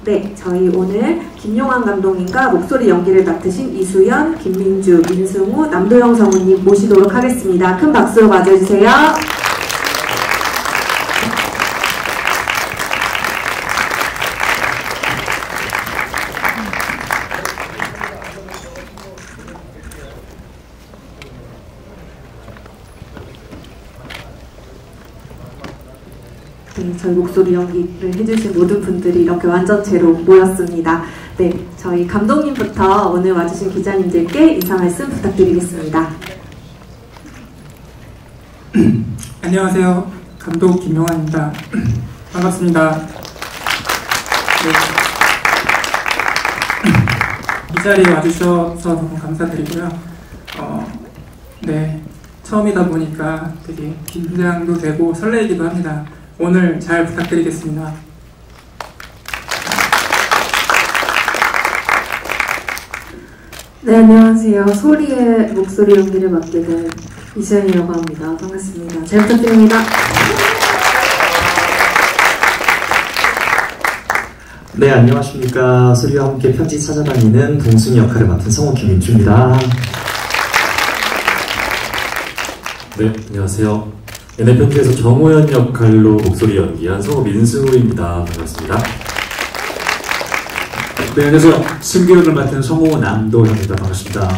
네, 저희 오늘 김용환 감독님과 목소리 연기를 맡으신 이수연, 김민주, 민승우, 남도영 성우님 모시도록 하겠습니다. 큰 박수로 맞아주세요. 네, 저희 목소리 연기를 해주신 모든 분들이 이렇게 완전체로 모였습니다. 네, 저희 감독님부터 오늘 와주신 기자님들께 인사 말씀 부탁드리겠습니다. 안녕하세요. 감독 김용환입니다. 반갑습니다. 네. 이 자리에 와주셔서 너무 감사드리고요. 네, 처음이다 보니까 되게 긴장도 되고 설레이기도 합니다. 오늘 잘 부탁드리겠습니다. 네, 안녕하세요. 소리의 목소리 연기를 맡게 된 이수연이라고 합니다. 반갑습니다. 잘 부탁드립니다. 네, 안녕하십니까. 소리와 함께 편지 찾아다니는 동순이 역할을 맡은 성우 김민주입니다. 네, 안녕하세요. NF편지에서 정호연 역할로 목소리 연기한 성우 민승우입니다. 반갑습니다. 네, 안녕하세요. 승기역을 맡은 성우 남도현입니다. 반갑습니다.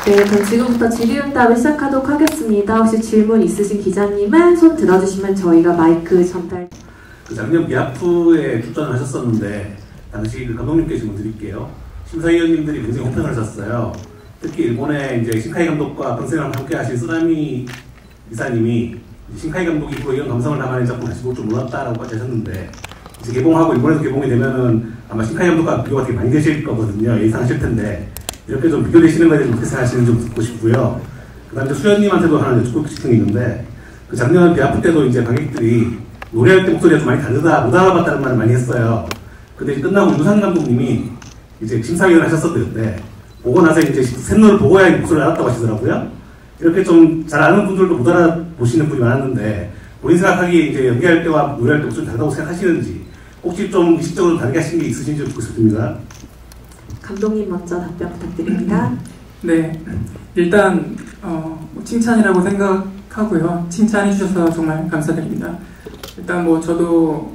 네, 그럼 지금부터 질의응답을 시작하도록 하겠습니다. 혹시 질문 있으신 기자님은 손 들어주시면 저희가 마이크 전달. 작년 비아프에 출전을 하셨었는데 당시 감독님께 질문 드릴게요. 심사위원님들이 굉장히 호평을 하셨어요. 특히 일본의 이제 신카이 감독과 평생을 함께 하신 쓰라미 이사님이 신카이 감독이 이후로 이런 감성을 담아낸 작품 다시 볼 줄 몰랐다라고 하셨는데 이제 개봉하고 일본에서 개봉이 되면은 아마 신카이 감독과 비교가 되게 많이 되실 거거든요. 예상하실 텐데 이렇게 좀 비교되시는 거에 대해서 어떻게 생각하시는지 좀 듣고 싶고요. 그 다음에 수연님한테도 하나 여쭙고 싶은 게 있는데 그 작년 비아프 때도 이제 관객들이 노래할 때 목소리가 좀 많이 다르다, 못 알아봤다는 말을 많이 했어요. 근데 이제 끝나고 유산 감독님이 이제 심사위원을 하셨었는데 보고 나서 이제 샘노를 보고야 목소리를 알았다고 하시더라고요. 이렇게 좀 잘 아는 분들도 못 알아보시는 분이 많았는데 본인 생각하기에 이제 연기할 때와 노래할 때 목소리 다르다고 생각하시는지 혹시 좀 의식적으로 다르게 하신 게 있으신지 듣고 싶습니다. 감독님 먼저 답변 부탁드립니다. 네, 일단 칭찬이라고 생각하고요. 칭찬해 주셔서 정말 감사드립니다. 일단 뭐 저도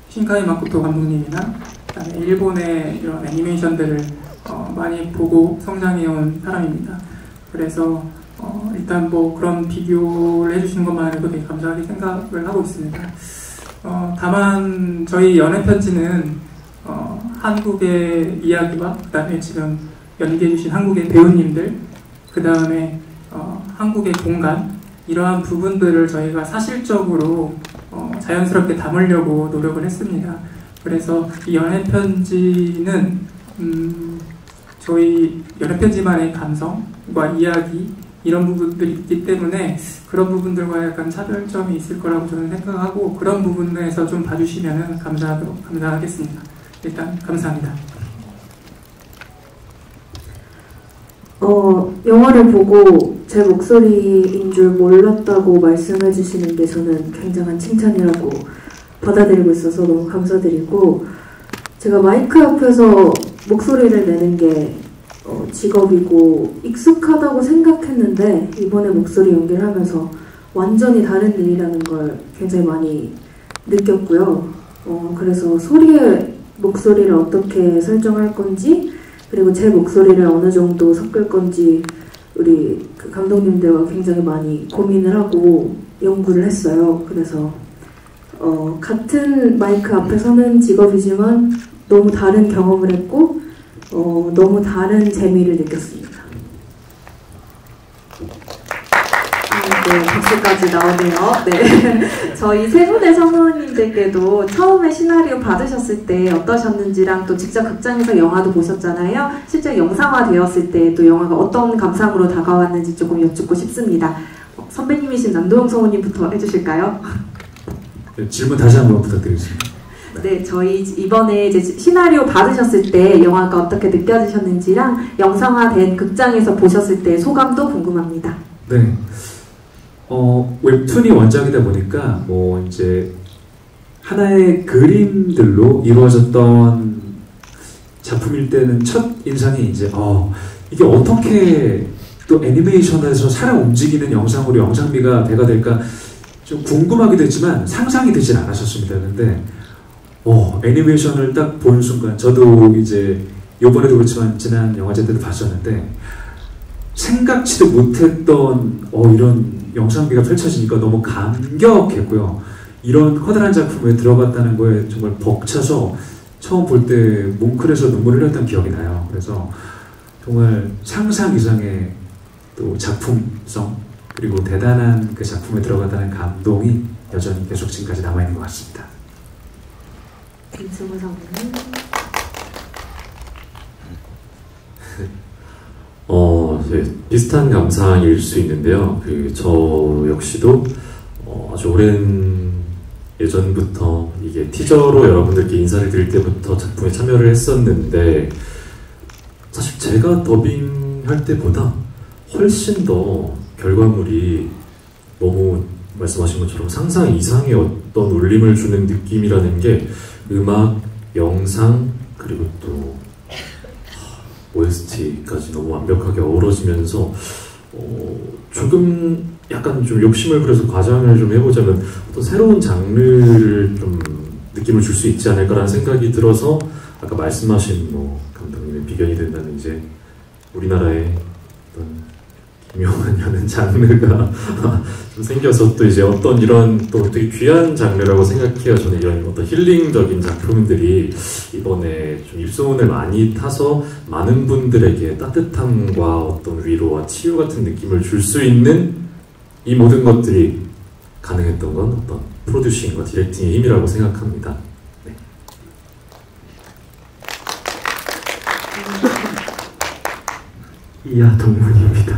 신카이 마코토 감독님이나 그다음에 일본의 이런 애니메이션들을 많이 보고 성장해온 사람입니다. 그래서 일단 뭐 그런 비교를 해주신 것만 해도 되게 감사하게 생각을 하고 있습니다. 다만 저희 연애편지는 한국의 이야기와 그 다음에 지금 연기해주신 한국의 배우님들 그 다음에 한국의 공간 이러한 부분들을 저희가 사실적으로 자연스럽게 담으려고 노력을 했습니다. 그래서 이 연애편지는 저희 연애편지만의 감성과 이야기 이런 부분들이 있기 때문에 그런 부분들과 약간 차별점이 있을 거라고 저는 생각하고 그런 부분에서 좀 봐주시면 감사하겠습니다. 일단 감사합니다. 영화를 보고 제 목소리인 줄 몰랐다고 말씀해 주시는 게 저는 굉장한 칭찬이라고 받아들이고 있어서 너무 감사드리고 제가 마이크 앞에서 목소리를 내는 게 직업이고 익숙하다고 생각했는데 이번에 목소리 연기를 하면서 완전히 다른 일이라는 걸 굉장히 많이 느꼈고요. 그래서 소리의 목소리를 어떻게 설정할 건지 그리고 제 목소리를 어느 정도 섞을 건지 우리 그 감독님들과 굉장히 많이 고민을 하고 연구를 했어요. 그래서 같은 마이크 앞에 서는 직업이지만 너무 다른 경험을 했고 너무 다른 재미를 느꼈습니다. 네, 박수까지 나오네요. 네. 저희 세 분의 성우님들께도 처음에 시나리오 받으셨을 때 어떠셨는지랑 또 직접 극장에서 영화도 보셨잖아요. 실제 영상화 되었을 때 또 영화가 어떤 감상으로 다가왔는지 조금 여쭙고 싶습니다. 선배님이신 남도영 성우님부터 해주실까요? 네, 질문 다시 한번 부탁드리겠습니다. 네, 저희 이번에 이제 시나리오 받으셨을 때 영화가 어떻게 느껴지셨는지랑 영상화된 극장에서 보셨을 때 소감도 궁금합니다. 네. 웹툰이 원작이다 보니까 뭐 이제 하나의 그림들로 이루어졌던 작품일 때는 첫 인상이 이제 이게 어떻게 또 애니메이션에서 사람 움직이는 영상으로 영상미가 배가 될까 좀 궁금하기도 했지만 상상이 되진 않았었습니다. 근데 애니메이션을 딱 본 순간 저도 이제 요번에도 그렇지만 지난 영화제 때도 봤었는데 생각지도 못했던 이런 영상미가 펼쳐지니까 너무 감격했고요. 이런 커다란 작품에 들어갔다는 거에 정말 벅차서 처음 볼 때 뭉클해서 눈물을 흘렸던 기억이 나요. 그래서 정말 상상 이상의 또 작품성 그리고 대단한 그 작품에 들어갔다는 감동이 여전히 계속 지금까지 남아있는 것 같습니다. 김승우 선배님. 네, 비슷한 감상일 수 있는데요. 저 역시도 아주 오랜 예전부터 이게 티저로 여러분들께 인사를 드릴 때부터 작품에 참여를 했었는데 사실 제가 더빙할 때보다 훨씬 더 결과물이 너무 말씀하신 것처럼 상상 이상의 어떤 울림을 주는 느낌이라는 게 음악, 영상, 그리고 또 OST까지 너무 완벽하게 어우러지면서 조금 약간 좀 욕심을 부려서 과장을 좀 해보자면 어떤 새로운 장르를 좀 느낌을 줄 수 있지 않을까라는 생각이 들어서 아까 말씀하신 감독님의 비견이 된다는 이제 우리나라의 어떤 기묘한이라는 장르가 좀 생겨서 또 이제 어떤 이런 또 되게 귀한 장르라고 생각해요. 저는 이런 어떤 힐링적인 작품들이 이번에 좀 입소문을 많이 타서 많은 분들에게 따뜻함과 어떤 위로와 치유 같은 느낌을 줄 수 있는 이 모든 것들이 가능했던 건 어떤 프로듀싱과 디렉팅의 힘이라고 생각합니다. 네. 이하 동문입니다.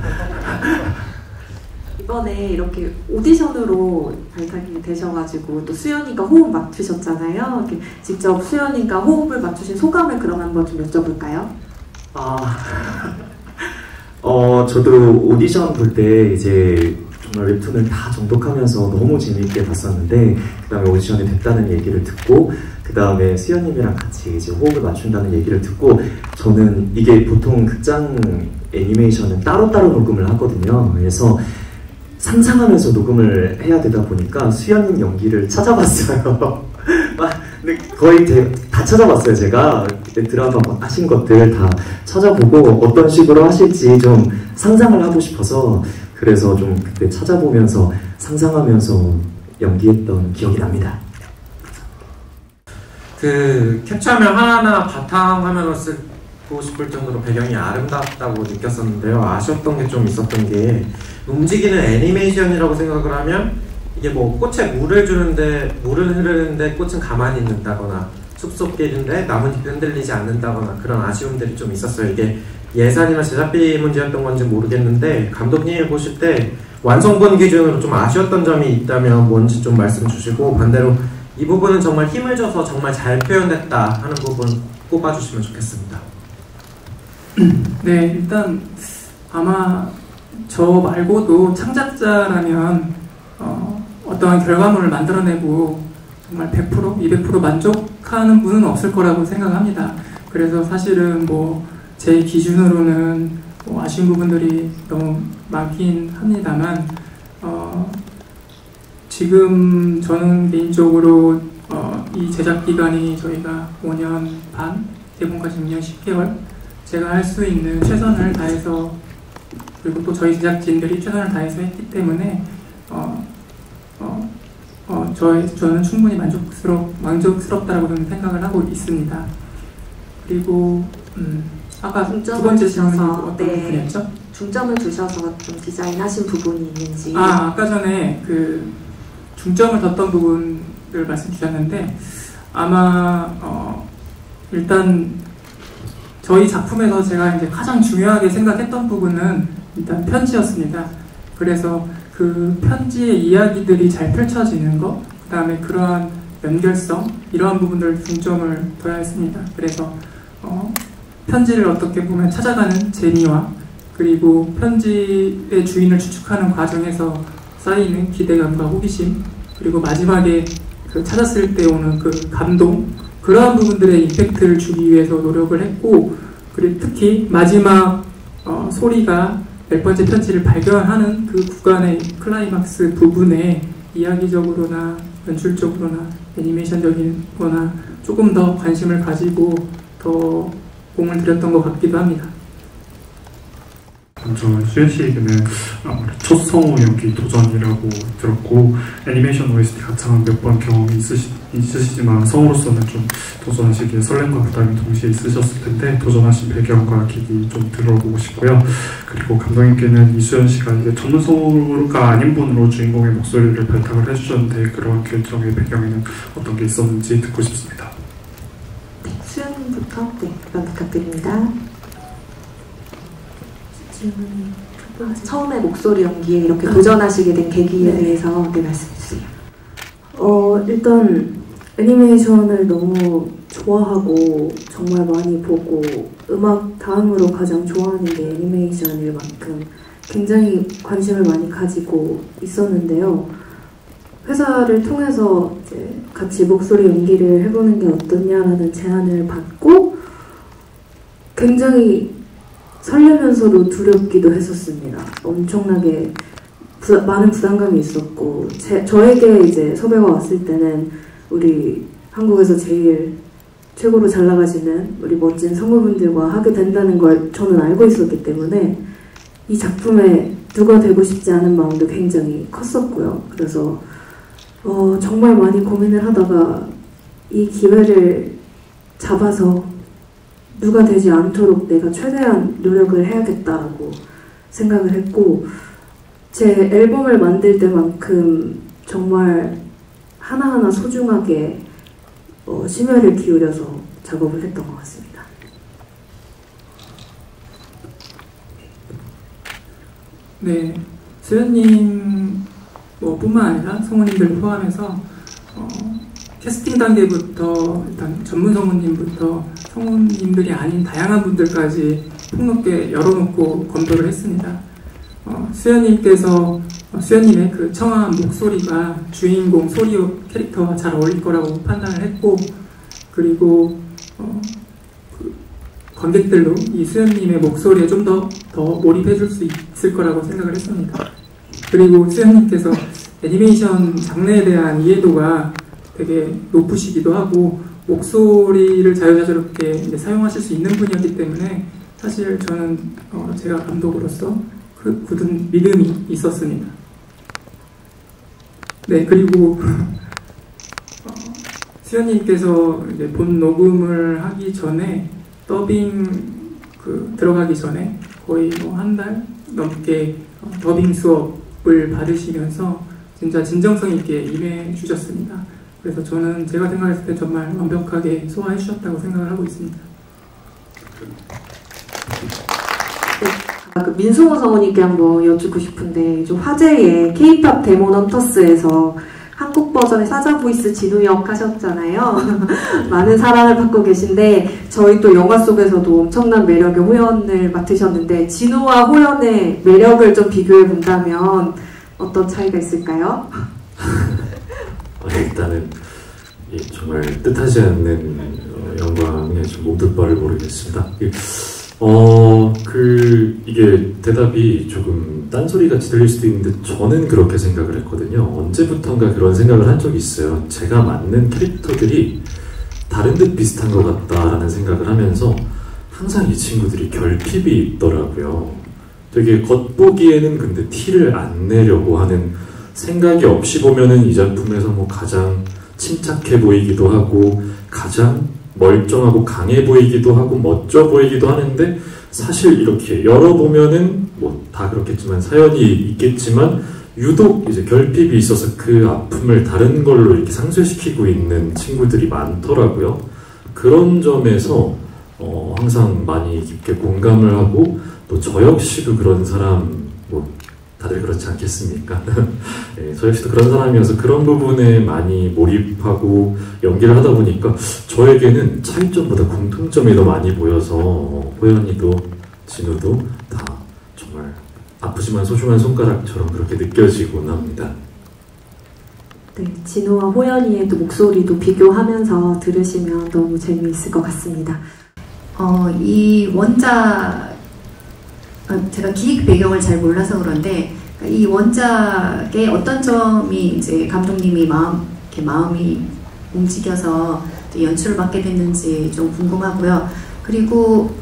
이번에 이렇게 오디션으로 발탁이 되셔가지고 또 수연이가 호흡 맞추셨잖아요. 이렇게 직접 수연이가 호흡을 맞추신 소감을 그럼 한번 좀 여쭤볼까요? 저도 오디션 볼 때 이제 정말 웹툰을 다 정독하면서 너무 재미있게 봤었는데 그 다음에 오디션이 됐다는 얘기를 듣고 그 다음에 수연님이랑 같이 이제 호흡을 맞춘다는 얘기를 듣고 저는 이게 보통 극장 애니메이션은 따로따로 녹음을 하거든요. 그래서 상상하면서 녹음을 해야 되다 보니까 수연님 연기를 찾아봤어요. 근데 거의 다 찾아봤어요. 제가 그때 드라마 하신 것들 다 찾아보고 어떤 식으로 하실지 좀 상상을 하고 싶어서 그래서 좀 그때 찾아보면서 상상하면서 연기했던 기억이 납니다. 그 캡처하면 하나하나 바탕화면으로 쓰고 싶을 정도로 배경이 아름답다고 느꼈었는데요. 아쉬웠던 게 좀 있었던 게 움직이는 애니메이션이라고 생각을 하면 이게 꽃에 물을 주는데 물은 흐르는데 꽃은 가만히 있는다거나 숲속길인데 나뭇잎이 흔들리지 않는다거나 그런 아쉬움들이 좀 있었어요. 이게 예산이나 제작비 문제였던 건지 모르겠는데 감독님이 보실 때 완성본 기준으로 좀 아쉬웠던 점이 있다면 뭔지 좀 말씀 주시고 반대로 이 부분은 정말 힘을 줘서 정말 잘 표현됐다 하는 부분 꼽아주시면 좋겠습니다. 네, 일단 아마 저 말고도 창작자라면 어떠한 결과물을 만들어내고 정말 100%, 200% 만족하는 분은 없을 거라고 생각합니다. 그래서 사실은 제 기준으로는 아쉬운 부분들이 너무 많긴 합니다만 지금 저는 개인적으로 이 제작 기간이 저희가 5년 반, 개봉까지 6년 10개월 제가 할 수 있는 최선을 다해서 그리고 또 저희 제작진들이 최선을 다해서 했기 때문에 저는 충분히 만족스럽다라고 저는 생각을 하고 있습니다. 그리고 아까 두 번째 질문이 어떤 부분이었죠? 중점을 두셔서 좀 디자인하신 부분이 있는지. 아까 전에 그 중점을 뒀던 부분을 말씀 주셨는데 아마 일단 저희 작품에서 제가 이제 가장 중요하게 생각했던 부분은 일단 편지였습니다. 그래서 그 편지의 이야기들이 잘 펼쳐지는 것, 그 다음에 그러한 연결성, 이러한 부분들 중점을 둬야 했습니다. 그래서 편지를 어떻게 보면 찾아가는 재미와 그리고 편지의 주인을 추측하는 과정에서 쌓이는 기대감과 호기심, 그리고 마지막에 그 찾았을 때 오는 그 감동, 그러한 부분들의 임팩트를 주기 위해서 노력을 했고, 그리고 특히 마지막 소리가 10번째 편지를 발견하는 그 구간의 클라이막스 부분에 이야기적으로나 연출적으로나 애니메이션적이거나 조금 더 관심을 가지고 더 공을 들였던 것 같기도 합니다. 저 수현 씨에게는 첫 성우 연기 도전이라고 들었고, 애니메이션 OST 가창은 몇 번 경험이 있으시지만 성우로서는 좀 도전하시기에 설렘과 부담이 동시에 있으셨을 텐데, 도전하신 배경과 계기 좀 들어보고 싶고요. 그리고 감독님께는 이수연 씨가 이게 전문 성우가 아닌 분으로 주인공의 목소리를 발탁을 해주셨는데, 그런 결정의 배경에는 어떤 게 있었는지 듣고 싶습니다. 네, 수연님부터 답변 부탁드립니다. 처음에 목소리 연기에 이렇게 도전하시게 된 계기에 대해서 말씀해주세요. 일단 애니메이션을 너무 좋아하고 정말 많이 보고, 음악 다음으로 가장 좋아하는 게 애니메이션일 만큼 굉장히 관심을 많이 가지고 있었는데요. 회사를 통해서 이제 같이 목소리 연기를 해보는 게 어떠냐라는 제안을 받고 굉장히 설레면서도 두렵기도 했었습니다. 엄청나게 많은 부담감이 있었고, 저에게 이제 섭외가 왔을 때는 우리 한국에서 제일 최고로 잘 나가시는 우리 멋진 성우분들과 하게 된다는 걸 저는 알고 있었기 때문에 이 작품에 누가 되고 싶지 않은 마음도 굉장히 컸었고요. 그래서 정말 많이 고민을 하다가 이 기회를 잡아서 누가 되지 않도록 내가 최대한 노력을 해야겠다고 생각을 했고, 제 앨범을 만들 때만큼 정말 하나하나 소중하게 심혈을 기울여서 작업을 했던 것 같습니다. 네, 수연님 뿐만 아니라 성우님들 포함해서 캐스팅 단계부터 일단 전문 성우님부터 성우님들이 아닌 다양한 분들까지 폭넓게 열어놓고 검토를 했습니다. 수연님의 그 청아한 목소리가 주인공 소리 캐릭터와 잘 어울릴 거라고 판단을 했고, 그리고 그 관객들도 이 수연님의 목소리에 좀 더 몰입해줄 수 있을 거라고 생각을 했습니다. 그리고 수연님께서 애니메이션 장르에 대한 이해도가 되게 높으시기도 하고, 목소리를 자유자재롭게 이제 사용하실 수 있는 분이었기 때문에 사실 저는 제가 감독으로서 그 굳은 믿음이 있었습니다. 네, 그리고 수연님께서 이제 본 녹음을 하기 전에 더빙 들어가기 전에 거의 한 달 넘게 더빙 수업을 받으시면서 진짜 진정성 있게 임해 주셨습니다. 그래서 저는 제가 생각했을 때 정말 완벽하게 소화해 주셨다고 생각을 하고 있습니다. 네, 민승호 성우님께 한번 여쭙고 싶은데, 좀 화제의 K-POP 데몬 헌터스에서 한국 버전의 사자 보이스 진우 역 하셨잖아요. 많은 사랑을 받고 계신데, 저희 또 영화 속에서도 엄청난 매력의 호연을 맡으셨는데, 진우와 호연의 매력을 좀 비교해 본다면 어떤 차이가 있을까요? 일단은 정말 뜻하지 않는 영광에 좀 몸둘 바를 모르겠습니다. 이게 대답이 조금 딴소리같이 들릴 수도 있는데, 저는 그렇게 생각을 했거든요. 언제부턴가 그런 생각을 한 적이 있어요. 제가 맡는 캐릭터들이 다른 듯 비슷한 것 같다라는 생각을 하면서 항상 이 친구들이 결핍이 있더라고요. 되게 겉보기에는 근데 티를 안 내려고 하는, 생각이 없이 보면은 이 작품에서 가장 침착해 보이기도 하고 가장 멀쩡하고 강해 보이기도 하고 멋져 보이기도 하는데, 사실 이렇게 열어보면은 다 그렇겠지만 사연이 있겠지만 유독 이제 결핍이 있어서 그 아픔을 다른 걸로 이렇게 상쇄시키고 있는 친구들이 많더라고요. 그런 점에서 항상 많이 깊게 공감을 하고, 또 저 역시도 그런 사람, 다들 그렇지 않겠습니까? 네, 저 역시도 그런 사람이어서 그런 부분에 많이 몰입하고 연기를 하다 보니까 저에게는 차이점보다 공통점이 더 많이 보여서 호연이도 진우도 다 정말 아프지만 소중한 손가락처럼 그렇게 느껴지곤 합니다. 네, 진호와 호연이의 또 목소리도 비교하면서 들으시면 너무 재미있을 것 같습니다. 이 원작, 제가 기획 배경을 잘 몰라서 그런데 이 원작의 어떤 점이 이제 감독님이 마음이 움직여서 연출을 맡게 됐는지 좀 궁금하고요. 그리고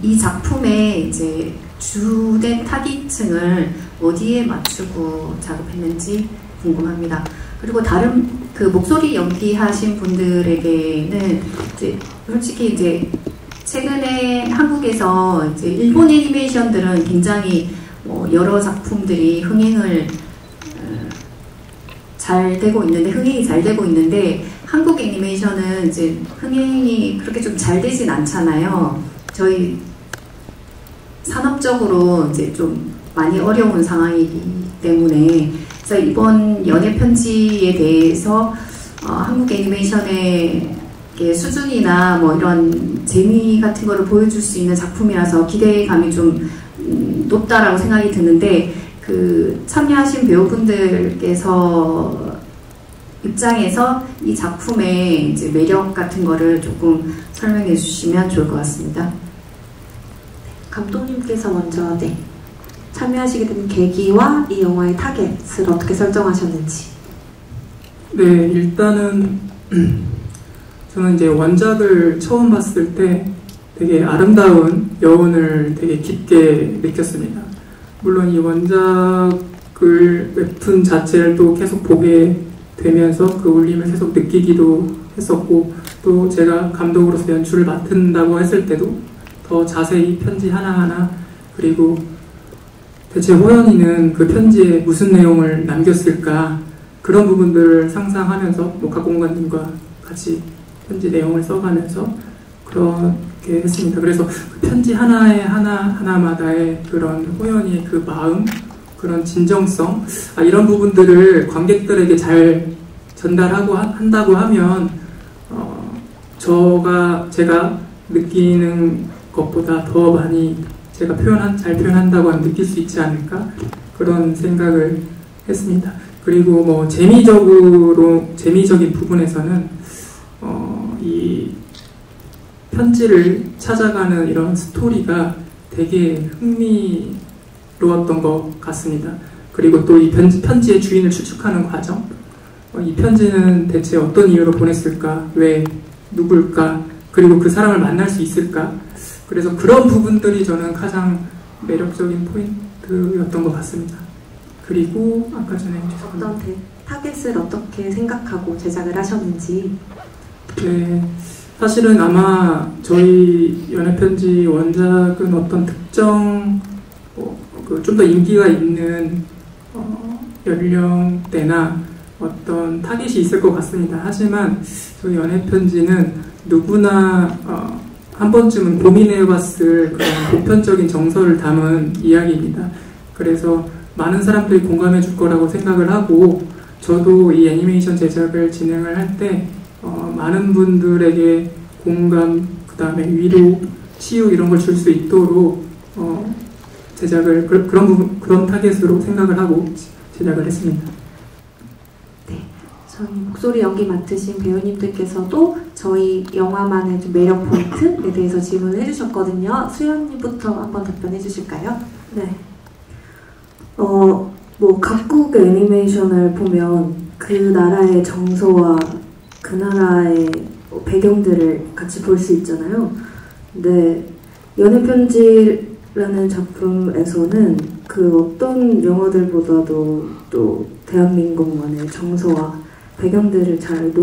이 작품의 이제 주된 타깃층을 어디에 맞추고 작업했는지 궁금합니다. 그리고 다른 그 목소리 연기하신 분들에게는 이제 솔직히 이제 최근에 한국에서 이제 일본 애니메이션들은 굉장히 여러 작품들이 흥행이 잘 되고 있는데 한국 애니메이션은 이제 흥행이 그렇게 좀 잘 되진 않잖아요. 저희 산업적으로 이제 좀 많이 어려운 상황이기 때문에 그래서 이번 연애 편지에 대해서 한국 애니메이션의 수준이나 뭐 이런 재미 같은 거를 보여줄 수 있는 작품이라서 기대감이 좀 높다라고 생각이 드는데 그 참여하신 배우분들께서 입장에서 이 작품의 이제 매력 같은 거를 조금 설명해 주시면 좋을 것 같습니다. 감독님께서 먼저 참여하시게 된 계기와 이 영화의 타겟을 어떻게 설정하셨는지. 네, 일단은 저는 이제 원작을 처음 봤을 때 되게 아름다운 여운을 되게 깊게 느꼈습니다. 물론 이 원작을 웹툰 자체를 또 계속 보게 되면서 그 울림을 계속 느끼기도 했었고 또 제가 감독으로서 연출을 맡는다고 했을 때도 더 자세히 편지 하나하나 그리고 대체 호연이는 그 편지에 무슨 내용을 남겼을까 그런 부분들을 상상하면서 녹화공관님과 같이 편지 내용을 써가면서 그렇게 했습니다. 그래서 그 편지 하나마다의 그런 호연이의 그 마음, 그런 진정성 이런 부분들을 관객들에게 잘 전달하고 한다고 하면 제가 느끼는 것보다 더 많이 제가 잘 표현한다고 하면 느낄 수 있지 않을까 그런 생각을 했습니다. 그리고 뭐 재미적인 부분에서는 이 편지를 찾아가는 이런 스토리가 되게 흥미로웠던 것 같습니다. 그리고 또 이 편지의 주인을 추측하는 과정, 이 편지는 대체 어떤 이유로 보냈을까, 왜, 누굴까, 그리고 그 사람을 만날 수 있을까. 그래서 그런 부분들이 저는 가장 매력적인 포인트였던 것 같습니다. 그리고 아까 전에 어떤 타겟을 어떻게 생각하고 제작을 하셨는지. 네, 사실은 아마 저희 연애편지 원작은 어떤 특정 좀 더 인기가 있는 연령대나 어떤 타깃이 있을 것 같습니다. 하지만 저희 연애편지는 누구나 한 번쯤은 고민해봤을 그런 보편적인 정서를 담은 이야기입니다. 그래서 많은 사람들이 공감해 줄 거라고 생각을 하고 저도 이 애니메이션 제작을 진행을 할 때 많은 분들에게 공감, 그 다음에 위로, 치유 이런 걸 줄 수 있도록 제작을 그런 타겟으로 생각을 하고 제작을 했습니다. 네, 저희 목소리 연기 맡으신 배우님들께서도 저희 영화만의 좀 매력 포인트에 대해서 질문을 해주셨거든요. 수연님부터 한번 답변해 주실까요? 네. 뭐 각국 애니메이션을 보면 그 나라의 정서와 그 나라의 배경들을 같이 볼 수 있잖아요. 근데 연애편지라는 작품에서는 그 어떤 영화들보다도 또 대한민국만의 정서와 배경들을 잘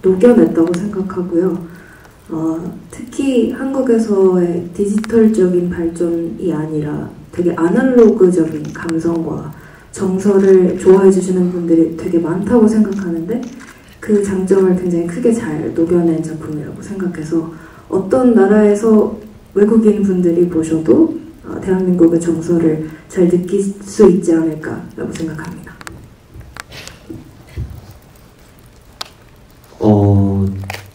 녹여냈다고 생각하고요. 특히 한국에서의 디지털적인 발전이 아니라 되게 아날로그적인 감성과 정서를 좋아해 주시는 분들이 되게 많다고 생각하는데 그 장점을 굉장히 크게 잘 녹여낸 작품이라고 생각해서 어떤 나라에서 외국인 분들이 보셔도 대한민국의 정서를 잘 느낄 수 있지 않을까라고 생각합니다.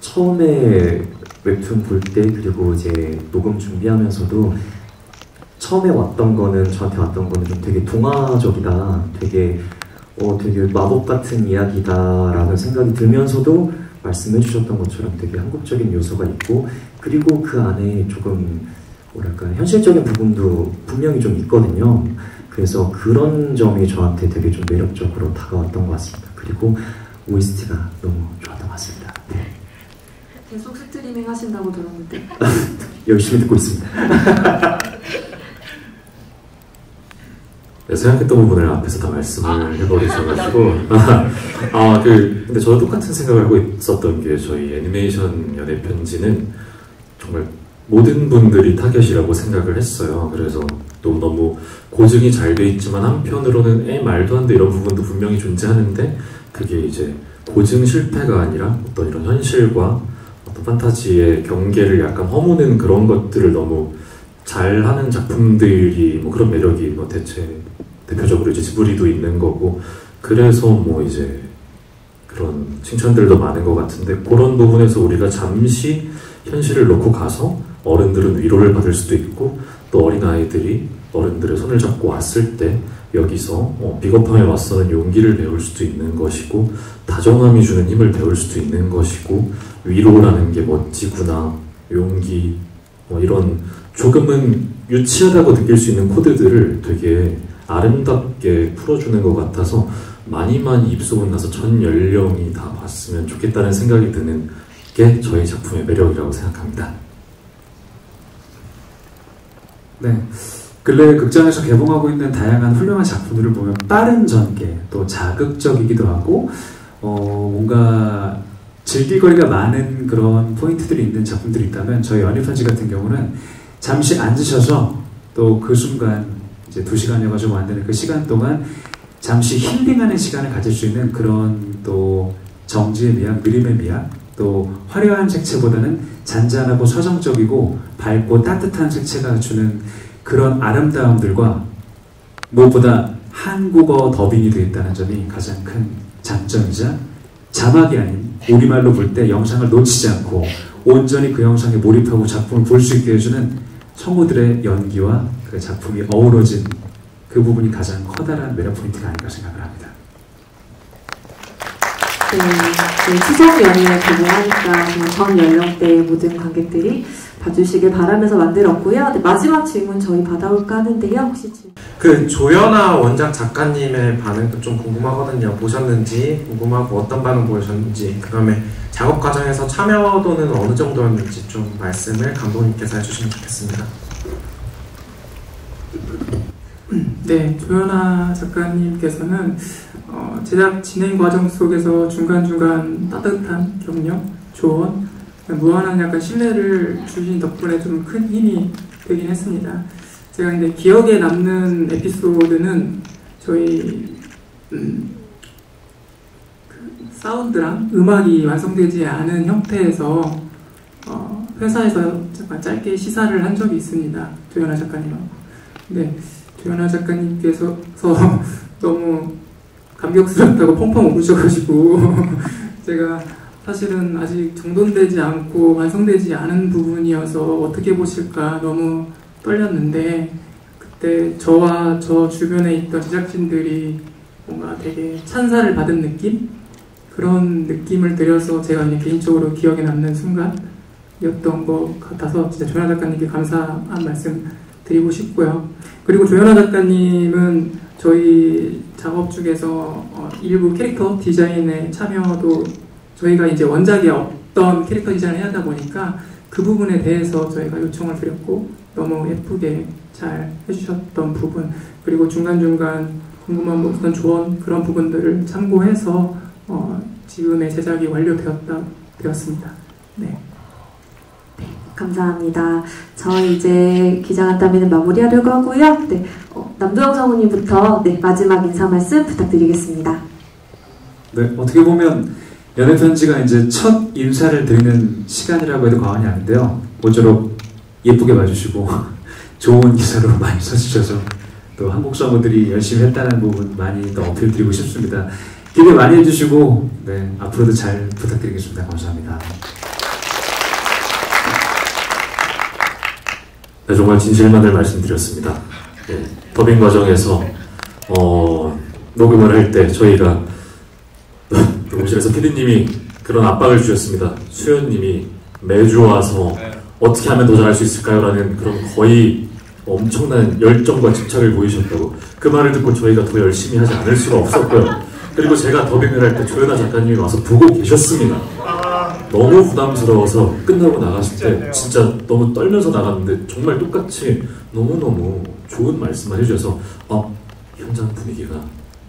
처음에 웹툰 볼 때 그리고 이제 녹음 준비하면서도 처음에 저한테 왔던 거는 좀 되게 동화적이다, 되게 되게 마법 같은 이야기다라는 생각이 들면서도 말씀해 주셨던 것처럼 되게 한국적인 요소가 있고, 그리고 그 안에 조금 뭐랄까 현실적인 부분도 분명히 좀 있거든요. 그래서 그런 점이 저한테 되게 좀 매력적으로 다가왔던 것 같습니다. 그리고 OST가 너무 좋았던 것 같습니다. 네. 계속 스트리밍 하신다고 들었는데 열심히 듣고 있습니다. 네, 생각했던 부분을 앞에서 다 말씀을 해버리셔가지고 근데 저도 똑같은 생각을 하고 있었던 게, 저희 애니메이션 연애 편지는 정말 모든 분들이 타겟이라고 생각을 했어요. 그래서 또 너무 고증이 잘 돼 있지만 한편으로는 말도 안 돼 이런 부분도 분명히 존재하는데, 그게 이제 고증 실패가 아니라 어떤 이런 현실과 어떤 판타지의 경계를 약간 허무는 그런 것들을 너무 잘하는 작품들이 뭐 그런 매력이 뭐 대표적으로 이제 지브리도 있는 거고, 그래서 뭐 이제 그런 칭찬들도 많은 것 같은데, 그런 부분에서 우리가 잠시 현실을 놓고 가서 어른들은 위로를 받을 수도 있고, 또 어린아이들이 어른들의 손을 잡고 왔을 때 여기서 비겁함에 맞서는 용기를 배울 수도 있는 것이고, 다정함이 주는 힘을 배울 수도 있는 것이고, 위로라는 게 멋지구나, 용기, 이런 조금은 유치하다고 느낄 수 있는 코드들을 되게 아름답게 풀어주는 것 같아서 많이 입소문 나서 전 연령이 다 봤으면 좋겠다는 생각이 드는 게 저희 작품의 매력이라고 생각합니다. 네, 근래 극장에서 개봉하고 있는 다양한 훌륭한 작품들을 보면 빠른 전개, 또 자극적이기도 하고 뭔가 즐길거리가 많은 그런 포인트들이 있는 작품들이 있다면, 저희 연애편지 같은 경우는 잠시 앉으셔서 또 그 순간 이제 2시간여가지고 만드는 그 시간 동안 잠시 힐링하는 시간을 가질 수 있는 그런 또 정지의 미학, 느림의 미학, 또 화려한 색채보다는 잔잔하고 서정적이고 밝고 따뜻한 색채가 주는 그런 아름다움들과, 무엇보다 한국어 더빙이 되어 있다는 점이 가장 큰 장점이자, 자막이 아닌 우리말로 볼 때 영상을 놓치지 않고 온전히 그 영상에 몰입하고 작품을 볼 수 있게 해주는 성우들의 연기와 그 작품이 어우러진 그 부분이 가장 커다란 매력 포인트가 아닌가 생각을 합니다. 네, 추석 연휴에 개봉하니까 전 연령대의 모든 관객들이 봐주시길 바라면서 만들었고요. 네, 마지막 질문 저희 받아올까 하는데요. 혹시 그 조연아 원작 작가님의 반응도 좀 궁금하거든요. 보셨는지 궁금하고 어떤 반응 보셨는지, 그 다음에 작업 과정에서 참여도는 어느 정도였는지 좀 말씀을 감독님께서 해주시면 좋겠습니다. 네, 조연아 작가님께서는 제작 진행 과정 속에서 중간중간 따뜻한 격려, 조언, 무한한 약간 신뢰를 주신 덕분에 좀 큰 힘이 되긴 했습니다. 제가 근데 기억에 남는 에피소드는 저희 그 사운드랑 음악이 완성되지 않은 형태에서 회사에서 잠깐 짧게 시사를 한 적이 있습니다. 조연아 작가님하고. 근데 조연아 작가님께서 너무 감격스럽다고 펑펑 우셔가지고 제가 사실은 아직 정돈되지 않고 완성되지 않은 부분이어서 어떻게 보실까 너무 떨렸는데, 그때 저와 저 주변에 있던 제작진들이 뭔가 되게 찬사를 받은 느낌? 그런 느낌을 들여서 제가 그냥 개인적으로 기억에 남는 순간이었던 것 같아서 진짜 조연아 작가님께 감사한 말씀 드리고 싶고요. 그리고 조연아 작가님은 저희 작업 중에서 일부 캐릭터 디자인에 참여도, 저희가 이제 원작에 어떤 캐릭터 디자인을 해야 하다 보니까 그 부분에 대해서 저희가 요청을 드렸고, 너무 예쁘게 잘 해주셨던 부분, 그리고 중간중간 궁금한 어떤 조언, 그런 부분들을 참고해서 지금의 제작이 완료되었습니다. 네. 감사합니다. 저희 이제 기자간담회는 마무리하려고 하고요. 네, 남도영 성우님부터 마지막 인사 말씀 부탁드리겠습니다. 네, 어떻게 보면 연애편지가 이제 첫 인사를 드리는 시간이라고 해도 과언이 아닌데요. 모쪼록 예쁘게 봐주시고 좋은 기사로 많이 써주셔서 또 한국 성우들이 열심히 했다는 부분 많이 더 어필 드리고 싶습니다. 기대 많이 해주시고 네, 앞으로도 잘 부탁드리겠습니다. 감사합니다. 네, 정말 진실만을 말씀드렸습니다. 네, 더빙 과정에서 녹음을 할 때 저희가 녹음실에서 PD님이 그런 압박을 주셨습니다. 수연님이 매주 와서 어떻게 하면 더 잘할 수 있을까요? 라는 그런 거의 엄청난 열정과 집착을 보이셨다고. 그 말을 듣고 저희가 더 열심히 하지 않을 수가 없었고요. 그리고 제가 더빙을 할 때 조연아 작가님이 와서 보고 계셨습니다. 너무 부담스러워서 끝나고 나갔을 때 진짜 너무 떨면서 나갔는데 정말 똑같이 너무너무 좋은 말씀을 해주셔서 현장 분위기가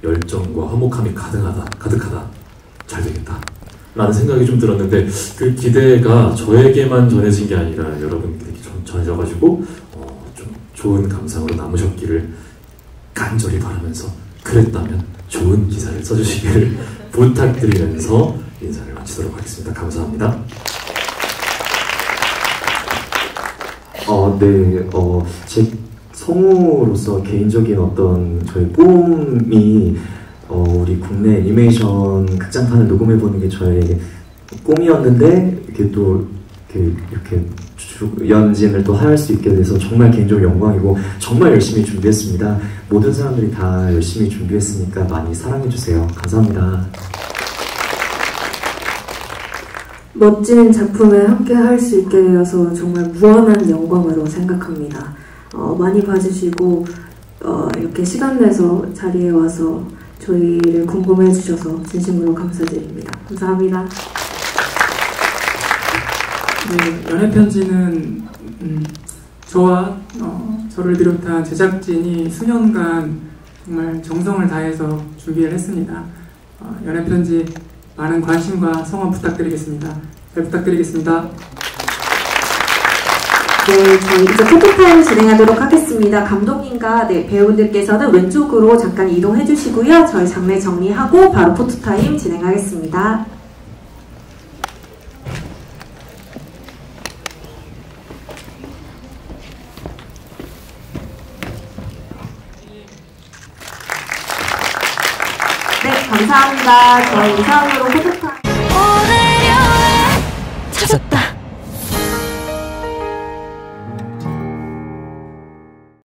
열정과 화목함이 가득하다, 잘 되겠다 라는 생각이 좀 들었는데, 그 기대가 저에게만 전해진 게 아니라 여러분들에게 전해져가지고 좀 좋은 감상으로 남으셨기를 간절히 바라면서, 그랬다면 좋은 기사를 써주시기를 부탁드리면서 인사를 마치도록 하겠습니다. 감사합니다. 제 성우로서 개인적인 어떤 저희 꿈이 우리 국내 애니메이션 극장판을 녹음해보는 게 저의 꿈이었는데, 이렇게 또 이렇게 연진을 또 할 수 있게 돼서 정말 개인적으로 영광이고, 정말 열심히 준비했습니다. 모든 사람들이 다 열심히 준비했으니까 많이 사랑해주세요. 감사합니다. 멋진 작품에 함께 할 수 있게 되어서 정말 무한한 영광으로 생각합니다. 많이 봐주시고 이렇게 시간 내서 자리에 와서 저희를 궁금해 주셔서 진심으로 감사드립니다. 감사합니다. 네, 연애편지는 저와 저를 비롯한 제작진이 수년간 정말 정성을 다해서 준비를 했습니다. 연애편지 많은 관심과 성원 부탁드리겠습니다. 잘 부탁드리겠습니다. 네, 저희 이제 포토타임 진행하도록 하겠습니다. 감독님과 배우분들께서는 왼쪽으로 잠깐 이동해 주시고요. 저희 장례 정리하고 바로 포토타임 진행하겠습니다. 네, 감사합니다. 저희 이상으로 포토타임.